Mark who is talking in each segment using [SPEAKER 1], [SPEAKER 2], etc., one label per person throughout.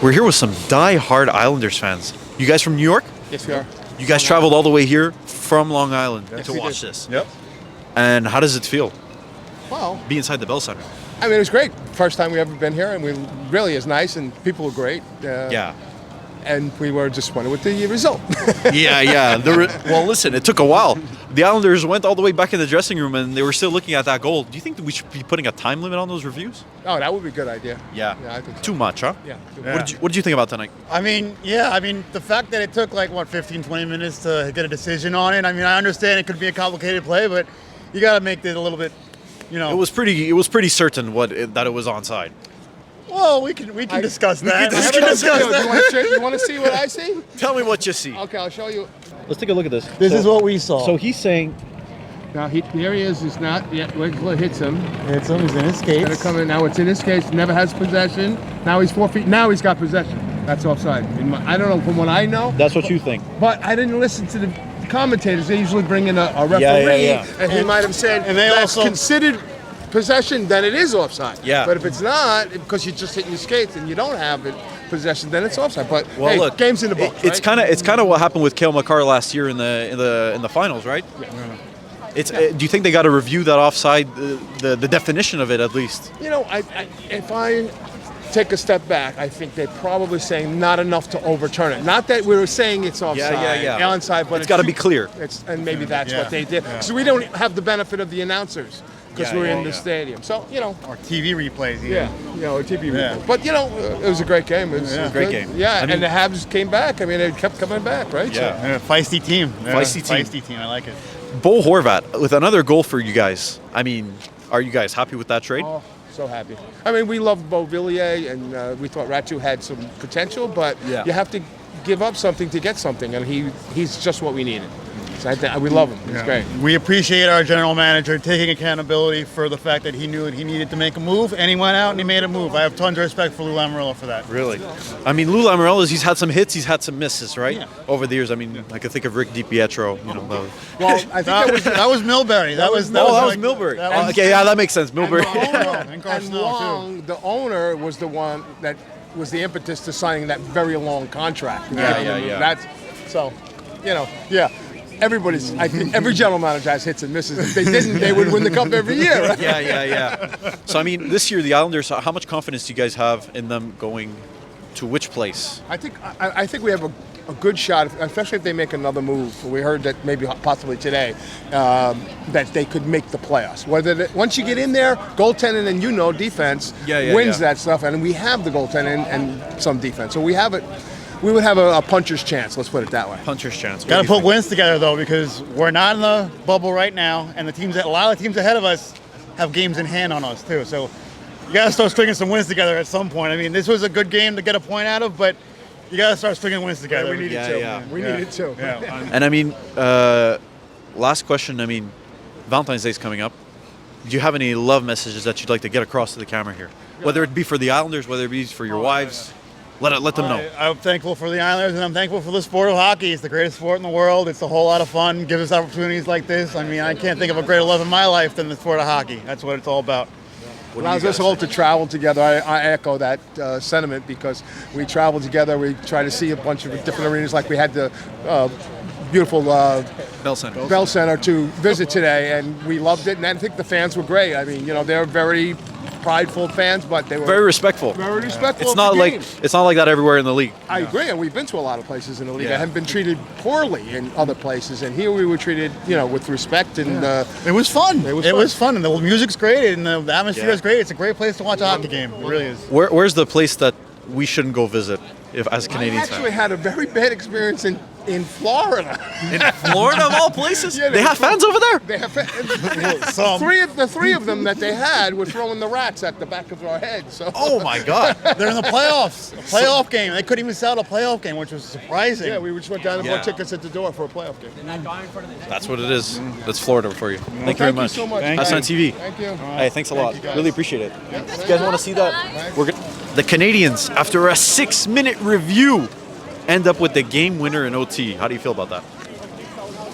[SPEAKER 1] We're here with some die-hard Islanders fans. You guys from New York?
[SPEAKER 2] Yes, we are.
[SPEAKER 1] You guys traveled all the way here from Long Island to watch this.
[SPEAKER 2] Yep.
[SPEAKER 1] And how does it feel?
[SPEAKER 2] Well,
[SPEAKER 1] Be inside the Bell Center.
[SPEAKER 2] I mean, it was great. First time we ever been here, and we really is nice, and people were great.
[SPEAKER 1] Yeah.
[SPEAKER 2] And we were disappointed with the result.
[SPEAKER 1] Yeah. Well, listen, it took a while. The Islanders went all the way back in the dressing room, and they were still looking at that goal. Do you think that we should be putting a time limit on those reviews?
[SPEAKER 2] Oh, that would be a good idea.
[SPEAKER 1] Yeah.
[SPEAKER 2] I think so.
[SPEAKER 1] Too much, huh?
[SPEAKER 2] Yeah.
[SPEAKER 1] What did you think about tonight?
[SPEAKER 3] I mean, the fact that it took 15, 20 minutes to get a decision on it. I mean, I understand it could be a complicated play, but you got to make it a little bit,
[SPEAKER 1] It was pretty certain that it was onside.
[SPEAKER 3] Well, we can discuss that.
[SPEAKER 2] You want to see what I see?
[SPEAKER 1] Tell me what you see.
[SPEAKER 2] Okay, I'll show you.
[SPEAKER 1] Let's take a look at this.
[SPEAKER 3] This is what we saw.
[SPEAKER 1] So he's saying,
[SPEAKER 2] Now, here he is. It's not yet. Wait until it hits him.
[SPEAKER 3] It's in his skates.
[SPEAKER 2] Gonna come in now. It's in his case. Never has possession. Now he's 4 feet. Now he's got possession. That's offside. I don't know from what I know.
[SPEAKER 1] that's what you think.
[SPEAKER 2] But I didn't listen to the commentators. They usually bring in a referee, and he might have said,
[SPEAKER 3] and they
[SPEAKER 2] that's
[SPEAKER 3] also
[SPEAKER 2] considered possession, then it is offside.
[SPEAKER 1] Yeah.
[SPEAKER 2] But if it's not, because you're just hitting your skates and you don't have it possession, then it's offside. But
[SPEAKER 1] Well, look,
[SPEAKER 2] game's in the books.
[SPEAKER 1] It's kind of what happened with Cale Makar last year in the finals, right?
[SPEAKER 2] Yeah.
[SPEAKER 1] It's. Do you think they got to review that offside, the definition of it at least?
[SPEAKER 2] If I take a step back, I think they're probably saying not enough to overturn it. Not that we were saying it's offside, onside, but
[SPEAKER 1] it's got to be clear.
[SPEAKER 2] And maybe that's what they did. So we don't have the benefit of the announcers because we're in the stadium. So
[SPEAKER 3] or TV replays.
[SPEAKER 2] TV replays. But it was a great game. It was a
[SPEAKER 1] great
[SPEAKER 2] good.
[SPEAKER 1] game.
[SPEAKER 2] Yeah,
[SPEAKER 1] I mean,
[SPEAKER 2] and the Habs came back. I mean, they kept coming back, right?
[SPEAKER 1] Yeah.
[SPEAKER 3] Feisty team.
[SPEAKER 1] Feisty
[SPEAKER 3] team. I like it.
[SPEAKER 1] Bo Horvat with another goal for you guys. I mean, are you guys happy with that trade?
[SPEAKER 2] Oh, so happy. I mean, we loved Beauvillier, and we thought Ratu had some potential, but you have to give up something to get something, and he's just what we needed. So we love him. He's great.
[SPEAKER 3] We appreciate our general manager taking accountability for the fact that he knew that he needed to make a move, and he went out and he made a move. I have tons of respect for Lou Lamoriello for that.
[SPEAKER 1] Really? I mean, Lou Lamoriello, he's had some hits, he's had some misses, right?
[SPEAKER 3] Yeah.
[SPEAKER 1] Over the years. I mean, I could think of Rick DiPietro.
[SPEAKER 2] Well, I think
[SPEAKER 3] that was Milbury. That was
[SPEAKER 1] Milbury. Okay, that makes sense. Milbury.
[SPEAKER 2] And Long, the owner, was the one that was the impetus to signing that very long contract.
[SPEAKER 1] Yeah.
[SPEAKER 2] That's so, I think every general manager has hits and misses. If they didn't, they would win the cup every year. Right?
[SPEAKER 1] Yeah. So, I mean, this year, the Islanders, how much confidence do you guys have in them going to which place?
[SPEAKER 2] I think we have a good shot, especially if they make another move. We heard that possibly today, that they could make the playoffs. Once you get in there, goaltending and defense wins that stuff, and we have the goaltending and some defense. So we have it. We would have a puncher's chance. Let's put it that way.
[SPEAKER 1] Puncher's chance.
[SPEAKER 3] Got to put wins together though, because we're not in the bubble right now, and a lot of the teams ahead of us have games in hand on us too. So you got to start stringing some wins together at some point. I mean, this was a good game to get a point out of, but you got to start stringing wins together.
[SPEAKER 2] We needed to. We needed to.
[SPEAKER 3] Yeah.
[SPEAKER 1] And I mean, last question. I mean, Valentine's Day is coming up. Do you have any love messages that you'd like to get across to the camera here? Whether it be for the Islanders, whether it be for your wives. Let them know.
[SPEAKER 3] I'm thankful for the Islanders, and I'm thankful for the sport of hockey. It's the greatest sport in the world. It's a whole lot of fun. Gives us opportunities like this. I mean, I can't think of a greater love in my life than the sport of hockey. That's what it's all about.
[SPEAKER 2] Allows us all to travel together. I echo that sentiment because we travel together. We try to see a bunch of different arenas. Like we had the beautiful
[SPEAKER 1] Bell
[SPEAKER 2] Center to visit today, and we loved it. And I think the fans were great. I mean, they're very prideful fans, but they were
[SPEAKER 1] very respectful.
[SPEAKER 2] Very respectful.
[SPEAKER 1] It's not like that everywhere in the league.
[SPEAKER 2] I agree, and we've been to a lot of places in the league. I haven't been treated poorly in other places, and here we were treated, with respect. And
[SPEAKER 3] it was fun. It was fun, and the music's great, and the atmosphere is great. It's a great place to watch a hockey game. It really is.
[SPEAKER 1] Where's the place that we shouldn't go visit as Canadians?
[SPEAKER 2] I actually had a very bad experience in Florida.
[SPEAKER 1] In Florida, of all places? They have fans over there?
[SPEAKER 2] They have the three of them that they had were throwing the rats at the back of our heads. So.
[SPEAKER 1] Oh, my God.
[SPEAKER 3] They're in the playoffs. A playoff game. They couldn't even sell a playoff game, which was surprising.
[SPEAKER 2] Yeah, we just went down and bought tickets at the door for a playoff game.
[SPEAKER 1] That's what it is. That's Florida for you. Thank you very much.
[SPEAKER 2] Thank you so much.
[SPEAKER 1] Habs Fan TV.
[SPEAKER 2] Thank you.
[SPEAKER 1] Hey, thanks a lot. Really appreciate it. You guys want to see that? The Canadiens, after a 6-minute review, end up with the game winner in OT. How do you feel about that?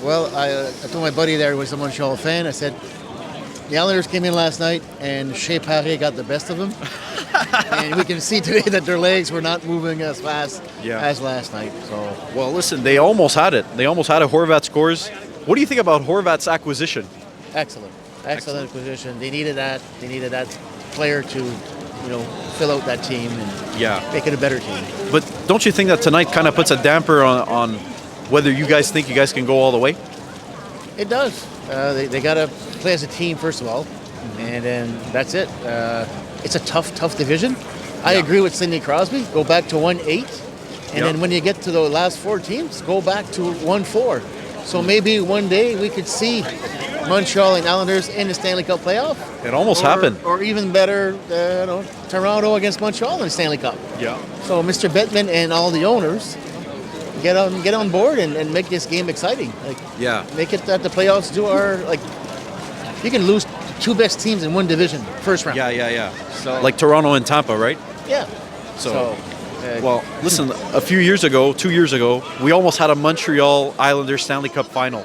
[SPEAKER 4] Well, I told my buddy there who was a Montreal fan, I said, The Islanders came in last night, and Shea Paré got the best of them. And we can see today that their legs were not moving as fast as last night. So,
[SPEAKER 1] Well, listen, they almost had it. They almost had it. Horvat scores. What do you think about Horvat's acquisition?
[SPEAKER 4] excellent acquisition. They needed that. They needed that player to, fill out that team and make it a better team.
[SPEAKER 1] But don't you think that tonight kind of puts a damper on whether you guys think you guys can go all the way?
[SPEAKER 4] It does. They got to play as a team, first of all, and then that's it. It's a tough division. I agree with Sidney Crosby. Go back to 1-8, and then when you get to the last 4 teams, go back to 1-4. So maybe one day we could see Montreal and Islanders in the Stanley Cup playoff.
[SPEAKER 1] It almost happened.
[SPEAKER 4] Or even better, Toronto against Montreal in the Stanley Cup.
[SPEAKER 1] Yeah.
[SPEAKER 4] So Mr. Bettman and all the owners get on board and make this game exciting. Make it that the playoffs you can lose 2 best teams in one division first round.
[SPEAKER 1] Yeah. So like Toronto and Tampa, right?
[SPEAKER 4] Yeah.
[SPEAKER 1] Well, listen, 2 years ago, we almost had a Montreal Islanders Stanley Cup final.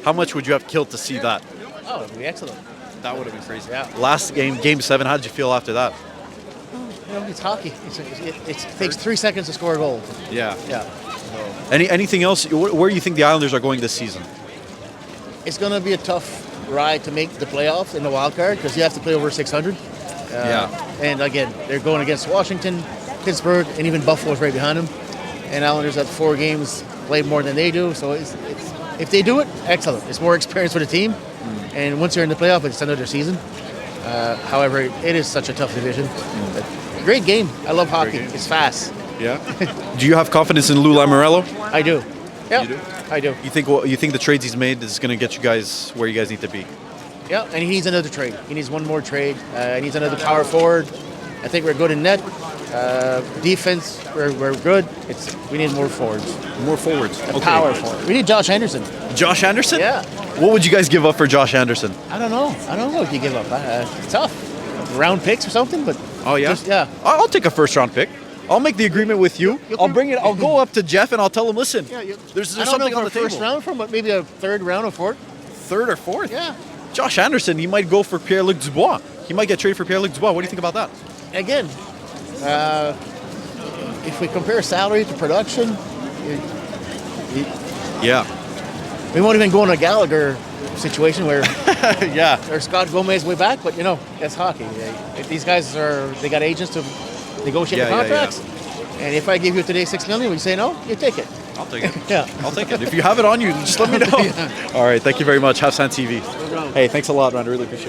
[SPEAKER 1] How much would you have killed to see that?
[SPEAKER 4] Oh, it would be excellent.
[SPEAKER 1] That would have been crazy.
[SPEAKER 4] Yeah.
[SPEAKER 1] Last game 7, how did you feel after that?
[SPEAKER 4] It's hockey. It takes 3 seconds to score a goal.
[SPEAKER 1] Yeah.
[SPEAKER 4] Yeah.
[SPEAKER 1] Anything else? Where do you think the Islanders are going this season?
[SPEAKER 4] It's going to be a tough ride to make the playoffs in the wild card because you have to play over 600. And again, they're going against Washington, Pittsburgh, and even Buffalo's right behind them. And Islanders have 4 games played more than they do. So if they do it, excellent. It's more experience for the team. And once you're in the playoff, it's another season. However, it is such a tough division. But great game. I love hockey. It's fast.
[SPEAKER 1] Yeah. Do you have confidence in Lou Lamoriello?
[SPEAKER 4] I do. Yeah,
[SPEAKER 1] You do?
[SPEAKER 4] I do.
[SPEAKER 1] You think the trades he's made is going to get you guys where you guys need to be?
[SPEAKER 4] Yeah, and he needs another trade. He needs one more trade. He needs another power forward. I think we're good in net. Defense, we're good. We need more forwards.
[SPEAKER 1] More forwards.
[SPEAKER 4] A power forward. We need Josh Anderson.
[SPEAKER 1] Josh Anderson?
[SPEAKER 4] Yeah.
[SPEAKER 1] What would you guys give up for Josh Anderson?
[SPEAKER 4] I don't know what you give up. It's tough. Round picks or something, but yeah.
[SPEAKER 1] I'll take a first-round pick. I'll make the agreement with you. I'll bring it. I'll go up to Jeff and I'll tell him, listen, there's something on the table.
[SPEAKER 4] First round from, but maybe a third round or fourth.
[SPEAKER 1] Third or fourth?
[SPEAKER 4] Yeah.
[SPEAKER 1] Josh Anderson, he might go for Pierre-Luc Dubois. He might get traded for Pierre-Luc Dubois. What do you think about that?
[SPEAKER 4] Again, if we compare salary to production, we won't even go in a Gallagher situation where or Scott Gomez way back, but that's hockey. If these guys they got agents to negotiate the contracts, and if I give you today $6 million, will you say no? You take it.
[SPEAKER 1] I'll take it.
[SPEAKER 4] Yeah.
[SPEAKER 1] I'll take it. If you have it on you, just let me know. All right. Thank you very much. Habs Fan TV.
[SPEAKER 4] No problem.
[SPEAKER 1] Hey, thanks a lot, man. I really appreciate it.